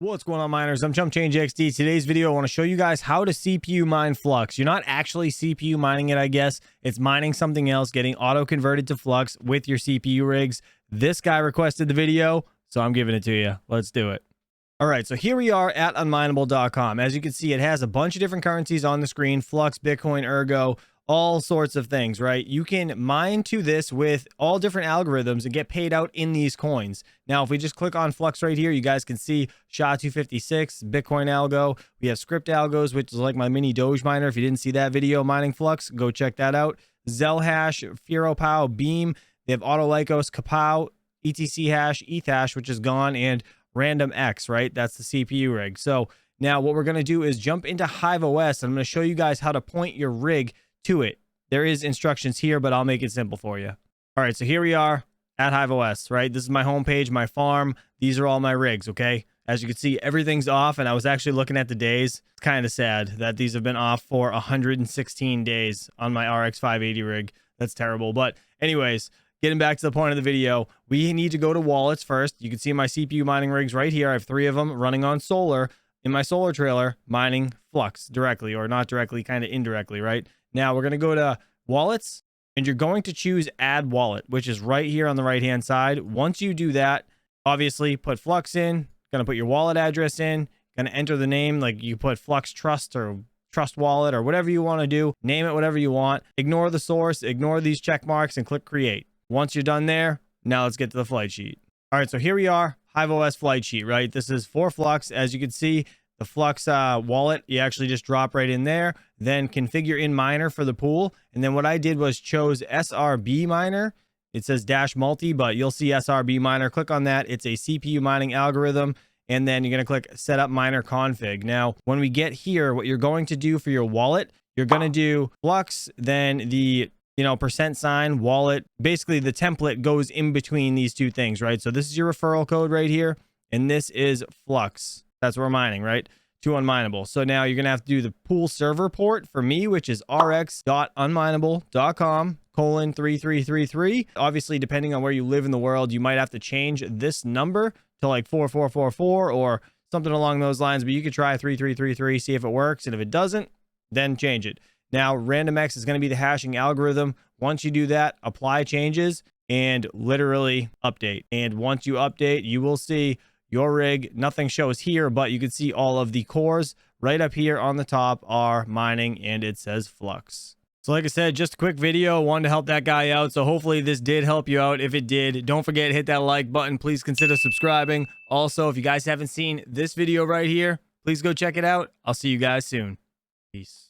What's going on, miners? I'm Chump Change XD. Today's video, I want to show you guys how to CPU mine Flux. You're not actually CPU mining it, I guess. It's mining something else, getting auto-converted to Flux with your CPU rigs. This guy requested the video, so I'm giving it to you. Let's do it. All right, so here we are at unMineable.com. As you can see, it has a bunch of different currencies on the screen: Flux, Bitcoin, ERGO, all sorts of things, right? You can mine to this with all different algorithms and get paid out in these coins. Now, if we just click on Flux right here, you guys can see SHA-256, Bitcoin algo. We have script algos, which is like my mini Doge miner. If you didn't see that video mining Flux, go check that out. Zelhash, FearoPow, Beam. They have AutoLycos, Kapow, ETC hash, ETH hash, which is gone, and randomx, right? That's the CPU rig. So now what we're going to do is jump into HiveOS. I'm going to show you guys how to point your rig to it. There is instructions here, but I'll make it simple for you. All right, so here we are at HiveOS, right? This is my homepage, my farm. These are all my rigs, okay? As you can see, everything's off, and I was actually looking at the days. It's kind of sad that these have been off for 116 days on my RX 580 rig. That's terrible. But anyways, getting back to the point of the video, we need to go to wallets first. You can see my CPU mining rigs right here. I have 3 of them running on solar in my solar trailer, mining Flux directly, or not directly, kind of indirectly, right? Now we're going to go to wallets, and you're going to choose add wallet, which is right here on the right hand side. Once you do that, obviously put Flux in, going to put your wallet address in, going to enter the name, like you put Flux Trust or Trust Wallet or whatever you want to do. Name it whatever you want. Ignore the source, ignore these check marks, and click create. Once you're done there, now let's get to the flight sheet. All right, so here we are, HiveOS flight sheet, right? This is for Flux. As you can see, the Flux wallet, you actually just drop right in there, then configure in miner for the pool. And then what I did was chose SRB miner. It says dash multi, but you'll see SRB miner. Click on that. It's a CPU mining algorithm. And then you're going to click set up miner config. Now, when we get here, what you're going to do for your wallet, you're going to do Flux, then the %, wallet. Basically, the template goes in between these two things, right? So this is your referral code right here, and this is Flux. That's what we're mining, right? To unMineable. So now you're going to have to do the pool server port for me, which is rx.unmineable.com:3333. Obviously, depending on where you live in the world, you might have to change this number to like 4444 or something along those lines, but you could try 3333, see if it works. And if it doesn't, then change it. Now, randomx is going to be the hashing algorithm. Once you do that, apply changes and literally update. And once you update, you will see your rig. Nothing shows here, but you can see all of the cores right up here on the top are mining, and it says Flux. So like I said, just a quick video, wanted to help that guy out. So hopefully this did help you out. If it did, don't forget to hit that like button. Please consider subscribing. Also, if you guys haven't seen this video right here, please go check it out. I'll see you guys soon. Peace.